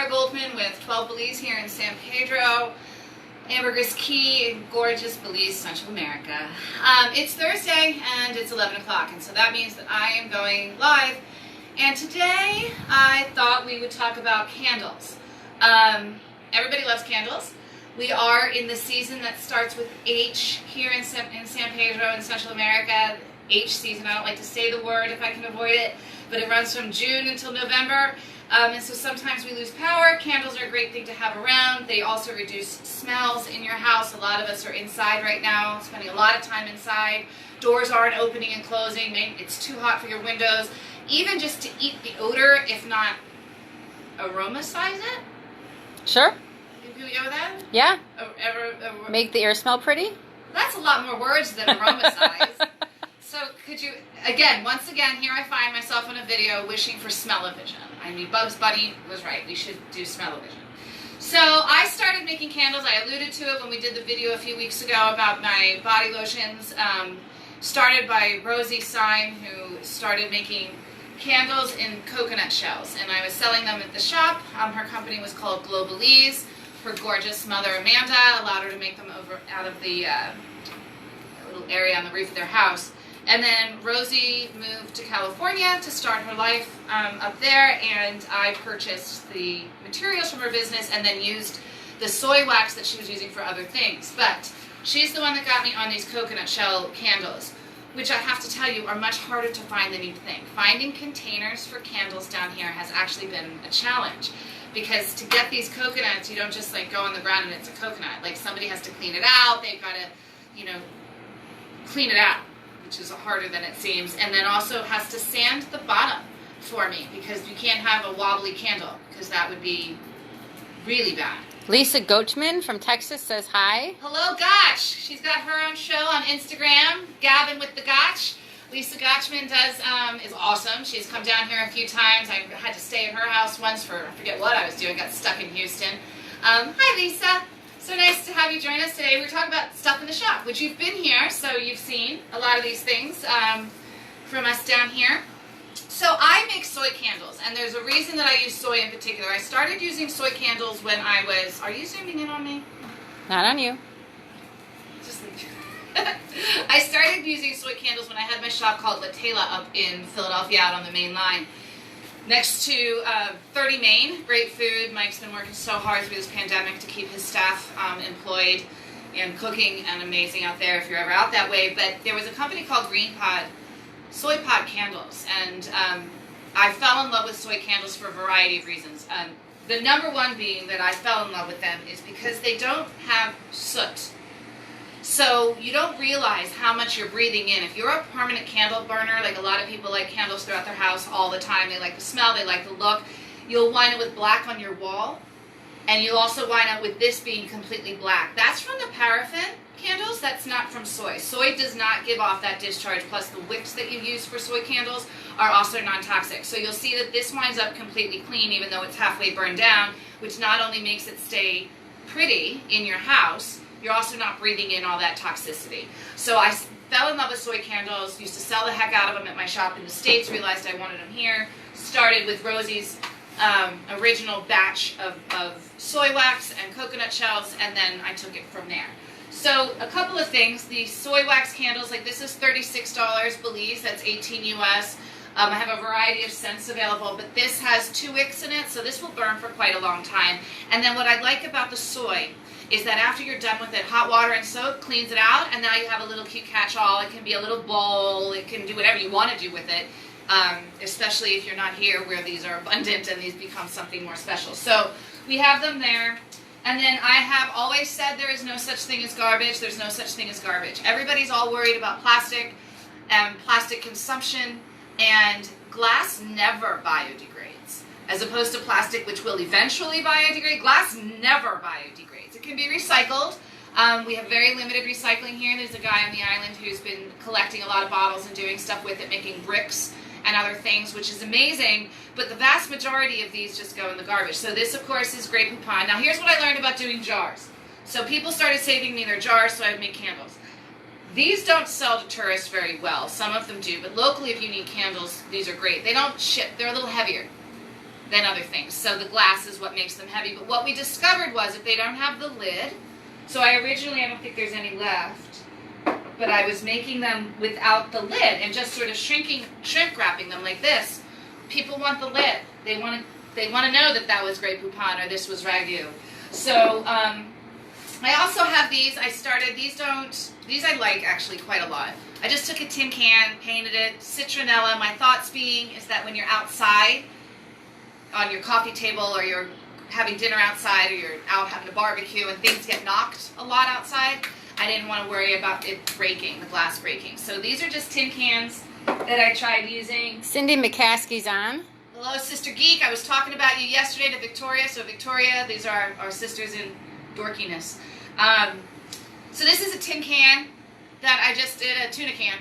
Goldman with 12 Belize here in San Pedro, Ambergris Key, gorgeous Belize, Central America. It's Thursday and it's 11 o'clock, and so that means that I am going live. And today I thought we would talk about candles. Everybody loves candles. We are in the season that starts with H here in San Pedro in Central America. H season, I don't like to say the word if I can avoid it, but it runs from June until November. And so sometimes we lose power. Candles are a great thing to have around. They also reduce smells in your house. A lot of us are inside right now, spending a lot of time inside. Doors aren't opening and closing. It's too hot for your windows. Even just to eat the odor, if not aromatize it. Sure. Can we go with that? Yeah. Make the air smell pretty? That's a lot more words than aromatize. So could you, once again, here I find myself in a video wishing for smell-o-vision. I mean, Bugs Bunny was right. We should do smell-o-vision. So I started making candles. I alluded to it when we did the video a few weeks ago about my body lotions. Started by Rosie Syme, who started making candles in coconut shells. And I was selling them at the shop. Her company was called Globalese. Her gorgeous mother, Amanda, allowed her to make them out of the little area on the roof of their house. And then Rosie moved to California to start her life up there, and I purchased the materials from her business and then used the soy wax that she was using for other things. But she's the one that got me on these coconut shell candles, which I have to tell you are much harder to find than you'd think. Finding containers for candles down here has actually been a challenge, because to get these coconuts, you don't just like go on the ground and it's a coconut. Like somebody has to clean it out. They've got to, clean it out, which is harder than it seems, and then also has to sand the bottom for me, because you can't have a wobbly candle, because that would be really bad. Lisa Gochman from Texas says hi. Hello, Gotch. She's got her own show on Instagram, Gavin with the Gotch. Lisa Gochman is awesome. She's come down here a few times. I had to stay at her house once for, I forget what I was doing, got stuck in Houston. Hi, Lisa. So nice to have you join us today. We're talking about stuff in the shop, which you've been here, so you've seen a lot of these things from us down here. So I make soy candles, and there's a reason that I use soy in particular. I started using soy candles when I was, are you zooming in on me? Not on you. Just leave. I started using soy candles when I had my shop called La Tela up in Philadelphia out on the main line. Next to 30 Main, great food. Mike's been working so hard through this pandemic to keep his staff employed and cooking and amazing out there if you're ever out that way. But there was a company called Green Pod, Soy Pod Candles, and I fell in love with soy candles for a variety of reasons. The number one being that I fell in love with them is because they don't have soot. So you don't realize how much you're breathing in. If you're a permanent candle burner, like a lot of people like candles throughout their house all the time, they like the smell, they like the look, you'll wind up with black on your wall, and you'll also wind up with this being completely black. That's from the paraffin candles, that's not from soy. Soy does not give off that discharge, plus the wicks that you use for soy candles are also non-toxic. So you'll see that this winds up completely clean even though it's halfway burned down, which not only makes it stay pretty in your house, you're also not breathing in all that toxicity. So I fell in love with soy candles, used to sell the heck out of them at my shop in the States, realized I wanted them here, started with Rosie's original batch of soy wax and coconut shells, and then I took it from there. So a couple of things, the soy wax candles, like this is $36 Belize, that's 18 US. I have a variety of scents available, but this has 2 wicks in it, so this will burn for quite a long time. And then what I like about the soy is that after you're done with it, hot water and soap cleans it out, and now you have a little cute catch-all. It can be a little bowl, it can do whatever you want to do with it, especially if you're not here where these are abundant and these become something more special. So we have them there, and then I have always said there is no such thing as garbage, there's no such thing as garbage. Everybody's all worried about plastic and plastic consumption, and glass never biodegrades. As opposed to plastic, which will eventually biodegrade, glass never biodegrades. It can be recycled. We have very limited recycling here. There's a guy on the island who's been collecting a lot of bottles and doing stuff with it, making bricks and other things, which is amazing, but the vast majority of these just go in the garbage. So this, of course, is Grey Poupon. Now here's what I learned about doing jars. So people started saving me their jars so I would make candles. These don't sell to tourists very well. Some of them do, but locally if you need candles, these are great. They don't ship. They're a little heavier. than other things. So the glass is what makes them heavy. But what we discovered was if they don't have the lid, so I don't think there's any left, but I was making them without the lid and just sort of shrink wrapping them like this. People want the lid. They want to know that that was Grey Poupon or this was Ragu. So I also have these. These I like actually quite a lot. I just took a tin can, painted it, citronella. My thoughts being is that when you're outside on your coffee table or you're having dinner outside or you're out having a barbecue and things get knocked a lot outside, I didn't want to worry about it breaking, the glass breaking. So these are just tin cans that I tried using. Cindy McCaskey's on. Hello, Sister Geek. I was talking about you yesterday to Victoria. So Victoria, these are our sisters in dorkiness. So this is a tin can that I just did, a tuna can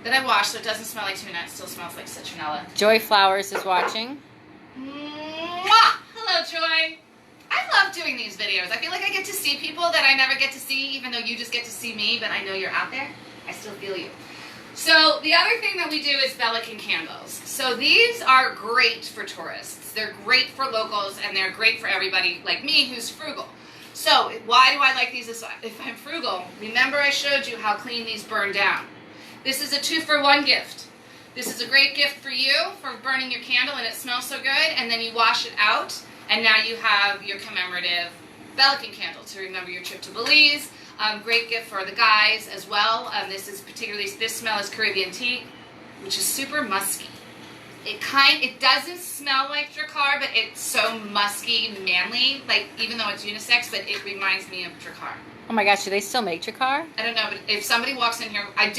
that I washed so it doesn't smell like tuna. It still smells like citronella. Joy Flowers is watching. Mwah! Hello, Joy. I love doing these videos. I feel like I get to see people that I never get to see, even though you just get to see me, but I know you're out there. I still feel you. So the other thing that we do is Belikin candles. So these are great for tourists. They're great for locals, and they're great for everybody like me who's frugal. So why do I like these if I'm frugal? Remember I showed you how clean these burn down. This is a 2-for-1 gift. This is a great gift for you for burning your candle and it smells so good, and then you wash it out and now you have your commemorative Belikin candle to remember your trip to Belize. Great gift for the guys as well. This smell is Caribbean tea, which is super musky. It doesn't smell like Drakkar, but it's so musky, manly, like even though it's unisex, but it reminds me of Drakkar. Oh my gosh, do they still make Drakkar? I don't know, but if somebody walks in here, I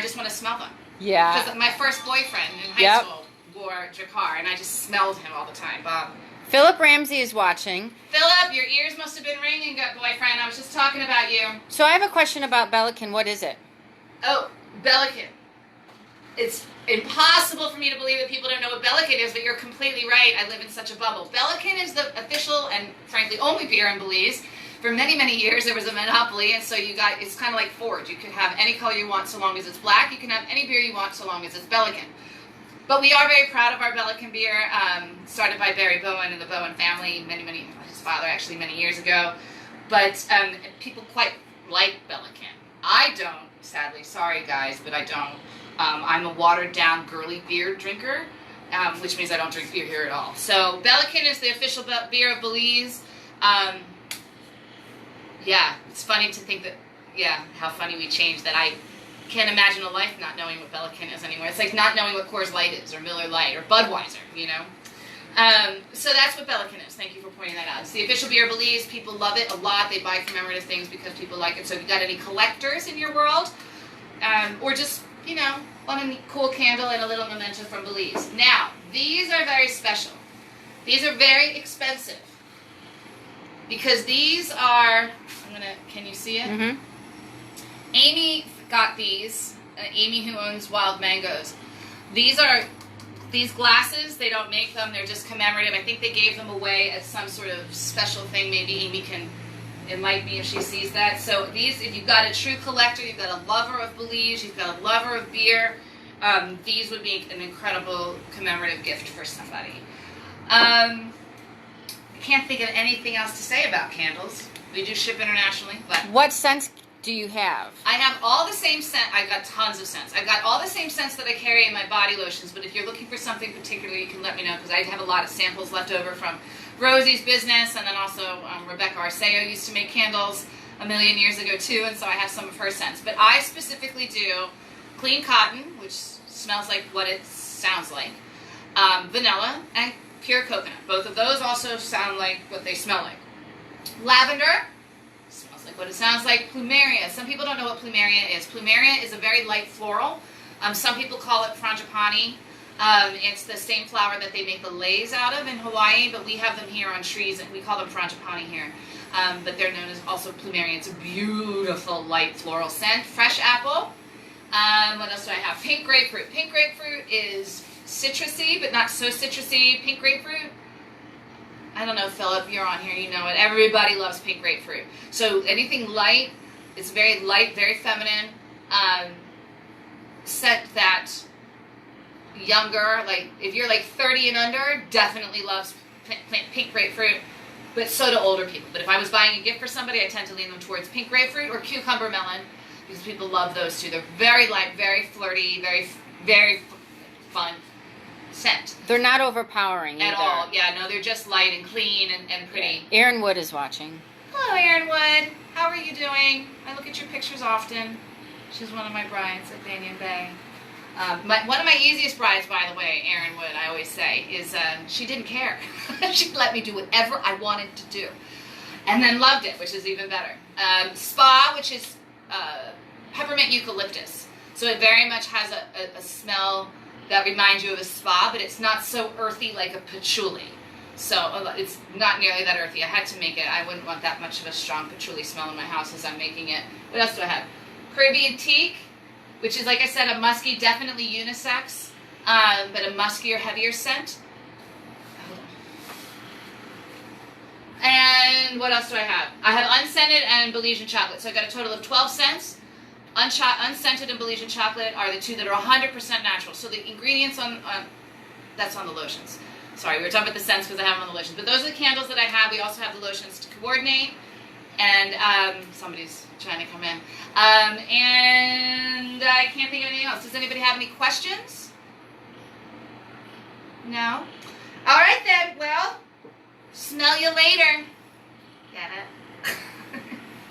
just want to smell them. Yeah. Because my first boyfriend in high school wore Drakkar, and I just smelled him all the time, Bob. Philip Ramsey is watching. Philip, your ears must have been ringing, good boyfriend. I was just talking about you. So I have a question about Belikin. What is it? Oh, Belikin. It's impossible for me to believe that people don't know what Belikin is, but you're completely right. I live in such a bubble. Belikin is the official and, frankly, only beer in Belize. For many, many years, there was a monopoly, and so it's kind of like Ford. You can have any color you want so long as it's black. You can have any beer you want so long as it's Belikin. But we are very proud of our Belikin beer, started by Barry Bowen and the Bowen family, his father actually many years ago. But people quite like Belikin. I don't, sadly. Sorry, guys, but I don't. I'm a watered-down, girly beer drinker, which means I don't drink beer here at all. So Belikin is the official beer of Belize. Yeah, it's funny to think that, how funny we changed that. I can't imagine a life not knowing what Belikin is anymore. It's like not knowing what Coors Light is, or Miller Lite, or Budweiser, you know? So that's what Belikin is. Thank you for pointing that out. It's the official beer of Belize. People love it a lot. They buy commemorative things because people like it. So if you got any collectors in your world, or just, want a cool candle and a little memento from Belize. Now, these are very special. These are very expensive. Because these are, can you see it? Mm-hmm. Amy got these, Amy who owns Wild Mangoes. These glasses, they don't make them, they're just commemorative. I think they gave them away as some sort of special thing. Maybe Amy can enlighten me if she sees that. So these, if you've got a true collector, you've got a lover of Belize, you've got a lover of beer, these would be an incredible commemorative gift for somebody. I can't think of anything else to say about candles. We do ship internationally, but... What scents do you have? I have all the same scent. I've got tons of scents. I've got all the same scents that I carry in my body lotions, but if you're looking for something particular, you can let me know, because I have a lot of samples left over from Rosie's business, and then also Rebecca Arceo used to make candles a million years ago too, and so I have some of her scents. But I specifically do clean cotton, which smells like what it sounds like, vanilla, and pure coconut. Both of those also sound like what they smell like. Lavender smells like what it sounds like. Plumeria. Some people don't know what plumeria is. Plumeria is a very light floral. Some people call it frangipani. It's the same flower that they make the leis out of in Hawaii, but we have them here on trees, and we call them frangipani here. But they're known as also plumeria. It's a beautiful light floral scent. Fresh apple. What else do I have? Pink grapefruit. Pink grapefruit is citrusy, but not so citrusy. Pink grapefruit, I don't know, Philip, you're on here, you know it. Everybody loves pink grapefruit. So anything light, it's very light, very feminine, scent that younger, like if you're like 30 and under, definitely loves pink grapefruit, but so do older people. But if I was buying a gift for somebody, I tend to lean them towards pink grapefruit or cucumber melon, because people love those two. They're very light, very flirty, very fun scent. They're not overpowering At either. all. Yeah, no, they're just light and clean and pretty. Erin Wood is watching. Hello, Erin Wood. How are you doing? I look at your pictures often. She's one of my brides at Banyan Bay. One of my easiest brides, by the way, Erin Wood, I always say, is she didn't care. She let me do whatever I wanted to do. And then loved it, which is even better. Spa, which is peppermint eucalyptus. So it very much has a smell that reminds you of a spa, but it's not so earthy like a patchouli. So it's not nearly that earthy. I had to make it. I wouldn't want that much of a strong patchouli smell in my house as I'm making it. What else do I have? Caribbean teak, which is, like I said, a musky, definitely unisex, but a muskier, heavier scent. And what else do I have? I have unscented and Belikin chocolate. So I got a total of 12 scents. Unscented and Belikin chocolate are the two that are 100% natural. So the ingredients that's on the lotions. Sorry, we were talking about the scents because I have them on the lotions. But those are the candles that I have. We also have the lotions to coordinate. And somebody's trying to come in. And I can't think of anything else. Does anybody have any questions? No? All right then. Well, smell you later. Get it?